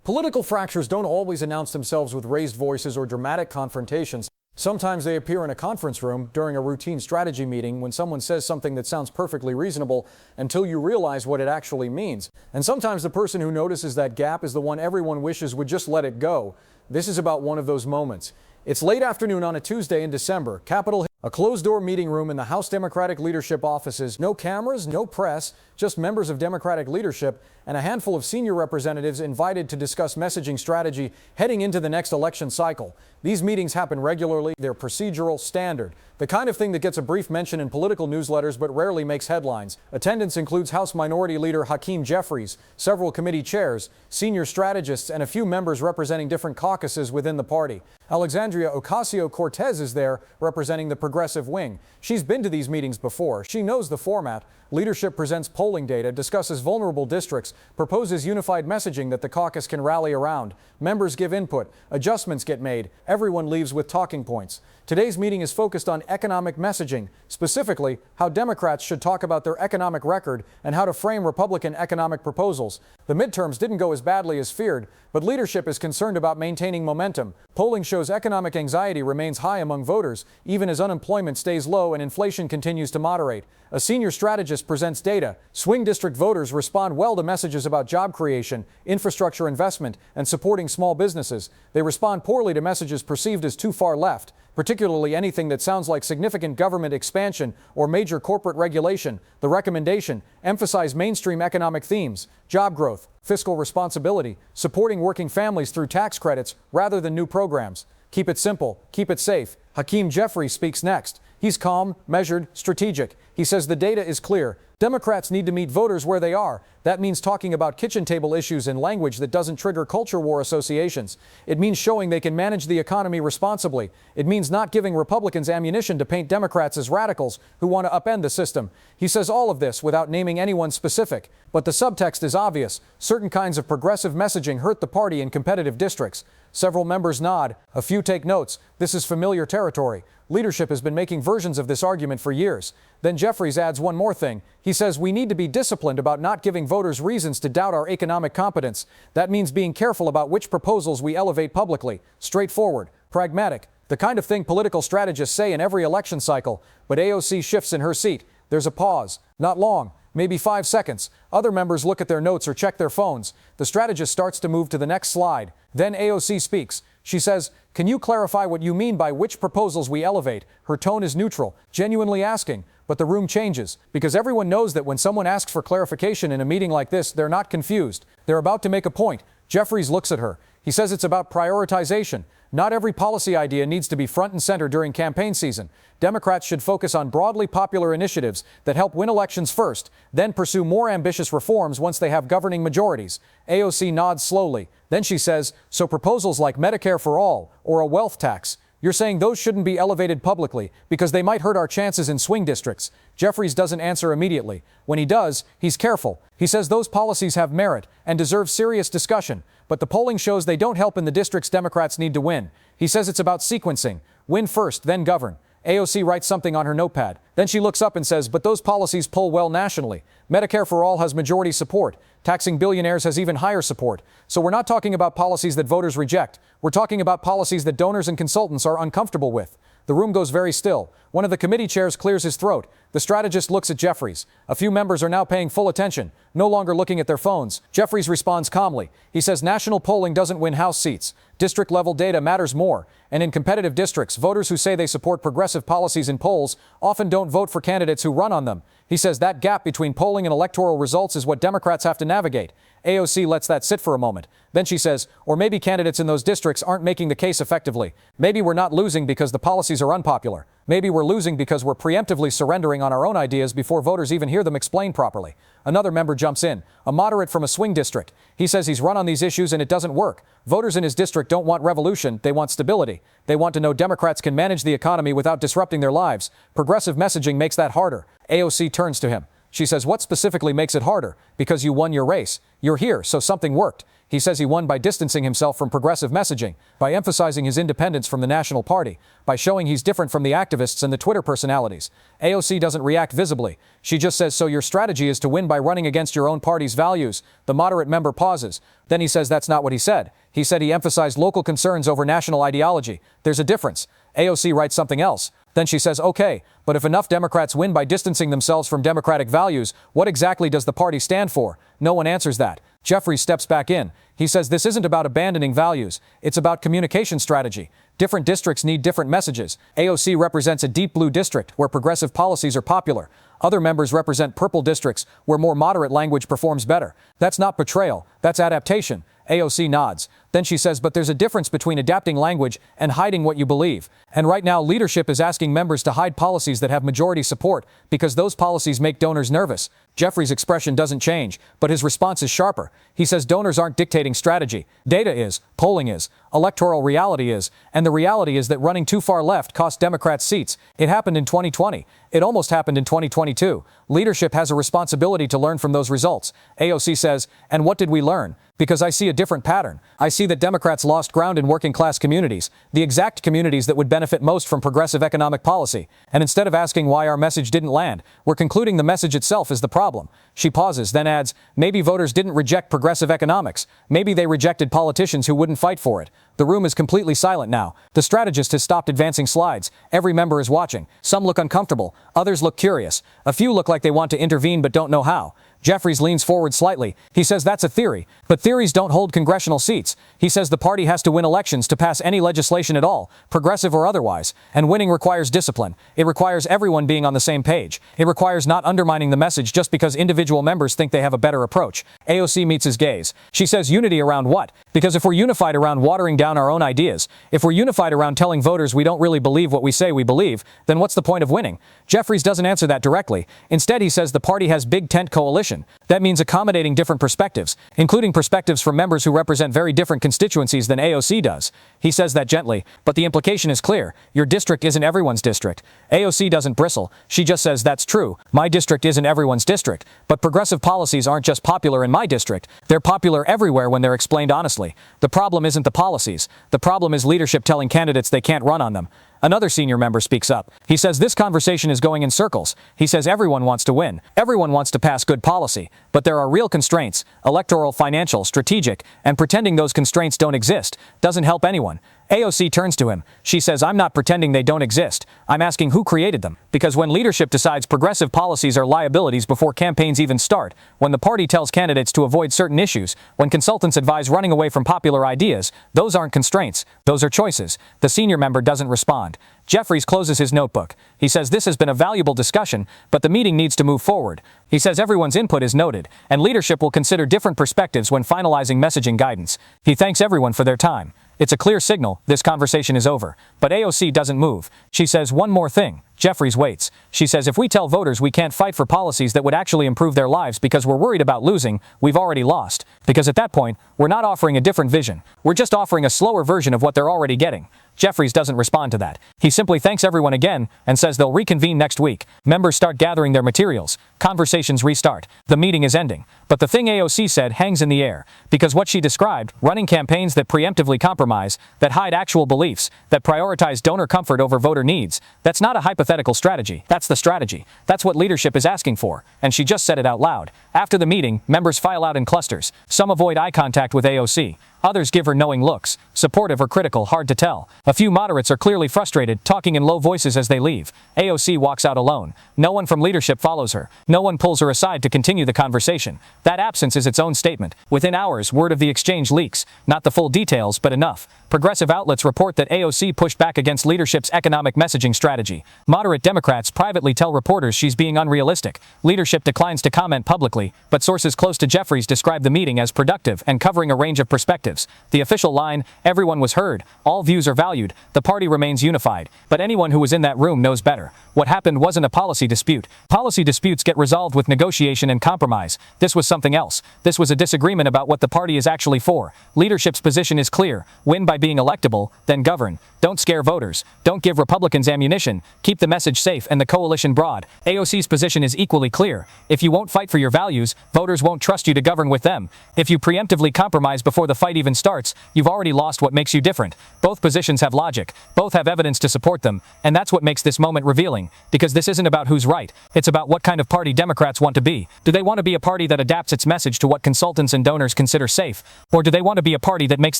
Political fractures don't always announce themselves with raised voices or dramatic confrontations. Sometimes they appear in a conference room during a routine strategy meeting when someone says something that sounds perfectly reasonable until you realize what it actually means. And sometimes the person who notices that gap is the one everyone wishes would just let it go. This is about one of those moments. It's late afternoon on a Tuesday in December. Capitol Hill, a closed-door meeting room in the House Democratic leadership offices. No cameras, no press, just members of Democratic leadership and a handful of senior representatives invited to discuss messaging strategy heading into the next election cycle. These meetings happen regularly. They're procedural, standard, the kind of thing that gets a brief mention in political newsletters but rarely makes headlines. Attendance includes House Minority Leader Hakeem Jeffries, several committee chairs, senior strategists, and a few members representing different caucuses within the party. Alexandria Ocasio-Cortez is there representing the progressive wing. She's been to these meetings before. She knows the format. Leadership presents polling data, discusses vulnerable districts, proposes unified messaging that the caucus can rally around. Members give input. Adjustments get made. Everyone leaves with talking points. Today's meeting is focused on economic messaging, specifically how Democrats should talk about their economic record and how to frame Republican economic proposals. The midterms didn't go as badly as feared, but leadership is concerned about maintaining momentum. Polling shows economic anxiety remains high among voters, even as unemployment stays low and inflation continues to moderate. A senior strategist presents data. Swing district voters respond well to messages about job creation, infrastructure investment, and supporting small businesses. They respond poorly to messages perceived as too far left, particularly anything that sounds like significant government expansion or major corporate regulation. The recommendation: emphasize mainstream economic themes, job growth, fiscal responsibility, supporting working families through tax credits rather than new programs. Keep it simple, keep it safe. Hakeem Jeffries speaks next. He's calm, measured, strategic. He says the data is clear. Democrats need to meet voters where they are. That means talking about kitchen table issues in language that doesn't trigger culture war associations. It means showing they can manage the economy responsibly. It means not giving Republicans ammunition to paint Democrats as radicals who want to upend the system. He says all of this without naming anyone specific. But the subtext is obvious. Certain kinds of progressive messaging hurt the party in competitive districts. Several members nod. A few take notes. This is familiar territory. Leadership has been making versions of this argument for years. Then Jeffries adds one more thing. He says we need to be disciplined about not giving voters reasons to doubt our economic competence. That means being careful about which proposals we elevate publicly. Straightforward, pragmatic, the kind of thing political strategists say in every election cycle. But AOC shifts in her seat. There's a pause. Not long. Maybe 5 seconds. Other members look at their notes or check their phones. The strategist starts to move to the next slide. Then AOC speaks. She says, "Can you clarify what you mean by which proposals we elevate?" Her tone is neutral, genuinely asking, but the room changes, because everyone knows that when someone asks for clarification in a meeting like this, they're not confused. They're about to make a point. Jeffries looks at her. He says it's about prioritization. Not every policy idea needs to be front and center during campaign season. Democrats should focus on broadly popular initiatives that help win elections first, then pursue more ambitious reforms once they have governing majorities. AOC nods slowly. Then she says, so proposals like Medicare for all or a wealth tax, you're saying those shouldn't be elevated publicly because they might hurt our chances in swing districts. Jeffries doesn't answer immediately. When he does, he's careful. He says those policies have merit and deserve serious discussion, but the polling shows they don't help in the districts Democrats need to win. He says it's about sequencing. Win first, then govern. AOC writes something on her notepad. Then she looks up and says, but those policies poll well nationally. Medicare for all has majority support. Taxing billionaires has even higher support. So we're not talking about policies that voters reject. We're talking about policies that donors and consultants are uncomfortable with. The room goes very still. One of the committee chairs clears his throat. The strategist looks at Jeffries. A few members are now paying full attention, no longer looking at their phones. Jeffries responds calmly. He says national polling doesn't win House seats. District-level data matters more. And in competitive districts, voters who say they support progressive policies in polls often don't vote for candidates who run on them. He says that gap between polling and electoral results is what Democrats have to navigate. AOC lets that sit for a moment. Then she says, or maybe candidates in those districts aren't making the case effectively. Maybe we're not losing because the policies are unpopular. Maybe we're losing because we're preemptively surrendering on our own ideas before voters even hear them explained properly. Another member jumps in, a moderate from a swing district. He says he's run on these issues and it doesn't work. Voters in his district don't want revolution, they want stability. They want to know Democrats can manage the economy without disrupting their lives. Progressive messaging makes that harder. AOC turns to him. She says, what specifically makes it harder? Because you won your race. You're here, so something worked. He says he won by distancing himself from progressive messaging, by emphasizing his independence from the National Party, by showing he's different from the activists and the Twitter personalities. AOC doesn't react visibly. She just says, "So your strategy is to win by running against your own party's values?" The moderate member pauses. Then he says that's not what he said. He said he emphasized local concerns over national ideology. There's a difference. AOC writes something else. Then she says, "Okay, but if enough Democrats win by distancing themselves from democratic values, what exactly does the party stand for?" No one answers that. Jeffries steps back in. He says this isn't about abandoning values. It's about communication strategy. Different districts need different messages. AOC represents a deep blue district where progressive policies are popular. Other members represent purple districts where more moderate language performs better. That's not betrayal. That's adaptation. AOC nods. Then she says, but there's a difference between adapting language and hiding what you believe. And right now, leadership is asking members to hide policies that have majority support because those policies make donors nervous. Jeffries' expression doesn't change, but his response is sharper. He says donors aren't dictating strategy. Data is, polling is, electoral reality is, and the reality is that running too far left cost Democrats seats. It happened in 2020. It almost happened in 2022. Leadership has a responsibility to learn from those results. AOC says, and what did we learn? Because I see a different pattern. I see that Democrats lost ground in working class communities, the exact communities that would benefit most from progressive economic policy. And instead of asking why our message didn't land, we're concluding the message itself is the problem. She pauses, then adds, maybe voters didn't reject progressive economics. Maybe they rejected politicians who wouldn't fight for it. The room is completely silent now. The strategist has stopped advancing slides. Every member is watching. Some look uncomfortable. Others look curious. A few look like they want to intervene but don't know how. Jeffries leans forward slightly. He says that's a theory, but theories don't hold congressional seats. He says the party has to win elections to pass any legislation at all, progressive or otherwise. And winning requires discipline. It requires everyone being on the same page. It requires not undermining the message just because individual members think they have a better approach. AOC meets his gaze. She says unity around what? Because if we're unified around watering down our own ideas, if we're unified around telling voters we don't really believe what we say we believe, then what's the point of winning? Jeffries doesn't answer that directly. Instead, he says the party has big tent coalition. That means accommodating different perspectives, including perspectives from members who represent very different constituencies than AOC does. He says that gently, but the implication is clear. Your district isn't everyone's district. AOC doesn't bristle. She just says that's true. My district isn't everyone's district. But progressive policies aren't just popular in my district. They're popular everywhere when they're explained honestly. The problem isn't the policies. The problem is leadership telling candidates they can't run on them. Another senior member speaks up. He says this conversation is going in circles. He says everyone wants to win. Everyone wants to pass good policy. But there are real constraints, electoral, financial, strategic, and pretending those constraints don't exist doesn't help anyone. AOC turns to him. She says, I'm not pretending they don't exist. I'm asking who created them. Because when leadership decides progressive policies are liabilities before campaigns even start, when the party tells candidates to avoid certain issues, when consultants advise running away from popular ideas, those aren't constraints. Those are choices. The senior member doesn't respond. Jeffries closes his notebook. He says this has been a valuable discussion, but the meeting needs to move forward. He says everyone's input is noted, and leadership will consider different perspectives when finalizing messaging guidance. He thanks everyone for their time. It's a clear signal this conversation is over. But AOC doesn't move. She says one more thing. Jeffries waits. She says if we tell voters we can't fight for policies that would actually improve their lives because we're worried about losing, we've already lost. Because at that point, we're not offering a different vision. We're just offering a slower version of what they're already getting. Jeffries doesn't respond to that. He simply thanks everyone again and says they'll reconvene next week. Members start gathering their materials. Conversations restart. The meeting is ending. But the thing AOC said hangs in the air. Because what she described, running campaigns that preemptively compromise, that hide actual beliefs, that prioritize donor comfort over voter needs, that's not a hypothetical strategy. That's the strategy. That's what leadership is asking for. And she just said it out loud. After the meeting, members file out in clusters. Some avoid eye contact with AOC. Others give her knowing looks. Supportive or critical, hard to tell. A few moderates are clearly frustrated, talking in low voices as they leave. AOC walks out alone. No one from leadership follows her. No one pulls her aside to continue the conversation. That absence is its own statement. Within hours, word of the exchange leaks. Not the full details, but enough. Progressive outlets report that AOC pushed back against leadership's economic messaging strategy. Moderate Democrats privately tell reporters she's being unrealistic. Leadership declines to comment publicly, but sources close to Jeffries describe the meeting as productive and covering a range of perspectives. narratives. The official line, everyone was heard, all views are valued, the party remains unified. But anyone who was in that room knows better. What happened wasn't a policy dispute. Policy disputes get resolved with negotiation and compromise. This was something else. This was a disagreement about what the party is actually for. Leadership's position is clear. Win by being electable, then govern. Don't scare voters. Don't give Republicans ammunition. Keep the message safe and the coalition broad. AOC's position is equally clear. If you won't fight for your values, voters won't trust you to govern with them. If you preemptively compromise before the fight even starts, you've already lost what makes you different. Both positions have logic. Both have evidence to support them. And that's what makes this moment revealing. Because this isn't about who's right. It's about what kind of party Democrats want to be. Do they want to be a party that adapts its message to what consultants and donors consider safe? Or do they want to be a party that makes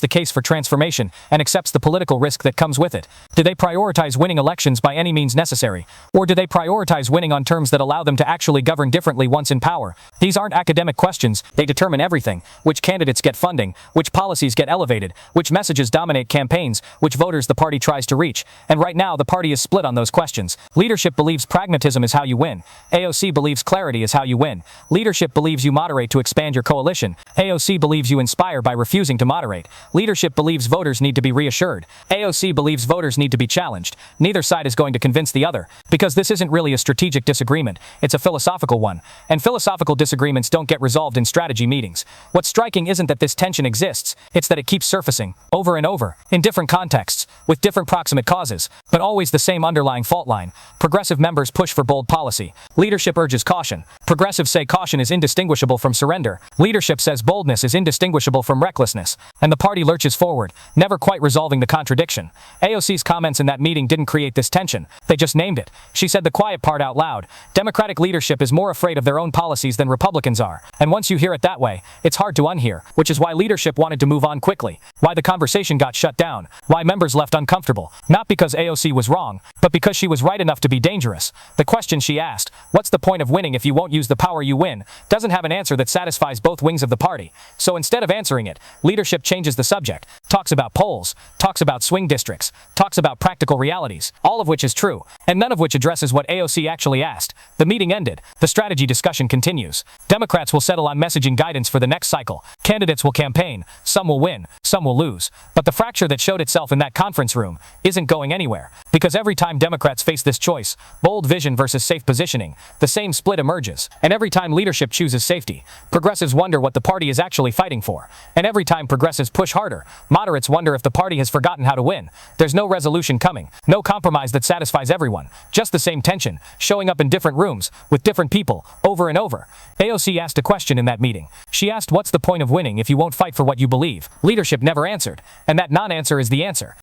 the case for transformation and accepts the political risk that comes with it? Do they prioritize winning elections by any means necessary? Or do they prioritize winning on terms that allow them to actually govern differently once in power? These aren't academic questions. They determine everything. Which candidates get funding, which policies get elevated, which messages dominate campaigns, which voters the party tries to reach. And right now, the party is split on those questions. Leadership believes pragmatism is how you win. AOC believes clarity is how you win. Leadership believes you moderate to expand your coalition. AOC believes you inspire by refusing to moderate. Leadership believes voters need to be reassured. AOC believes voters need to be challenged. Neither side is going to convince the other, because this isn't really a strategic disagreement, it's a philosophical one. And philosophical disagreements don't get resolved in strategy meetings. What's striking isn't that this tension exists, it's that it keeps surfacing, over and over, in different contexts, with different proximate causes, but always the same underlying fault line. Progressive members push for bold policy. Leadership urges caution. Progressives say caution is indistinguishable from surrender. Leadership says boldness is indistinguishable from recklessness. And the party lurches forward, never quite resolving the contradiction. AOC's comments in that meeting didn't create this tension. They just named it. She said the quiet part out loud. Democratic leadership is more afraid of their own policies than Republicans are. And once you hear it that way, it's hard to unhear, which is why leadership wanted to move on quickly. Why the conversation got shut down. Why members left uncomfortable. Not because AOC was wrong, but because she was right enough to be dangerous. The question she asked, what's the point of winning if you won't use the power you win, doesn't have an answer that satisfies both wings of the party. So instead of answering it, leadership changes the subject, talks about polls, talks about swing districts, talks about practical realities, all of which is true, and none of which addresses what AOC actually asked. The meeting ended. The strategy discussion continues. Democrats will settle on messaging guidance for the next cycle. Candidates will campaign. Some will win, some will lose. But the fracture that showed itself in that conference room isn't going anywhere. Because every time Democrats face this choice, bold vision versus safe positioning, the same split emerges. And every time leadership chooses safety, progressives wonder what the party is actually fighting for. And every time progressives push harder, moderates wonder if the party has forgotten how to win. There's no resolution coming, no compromise that satisfies everyone, just the same tension, showing up in different rooms, with different people, over and over. AOC asked a question in that meeting. She asked, what's the point of winning if you won't fight for what you believe? Leadership never answered, and that non-answer is the answer.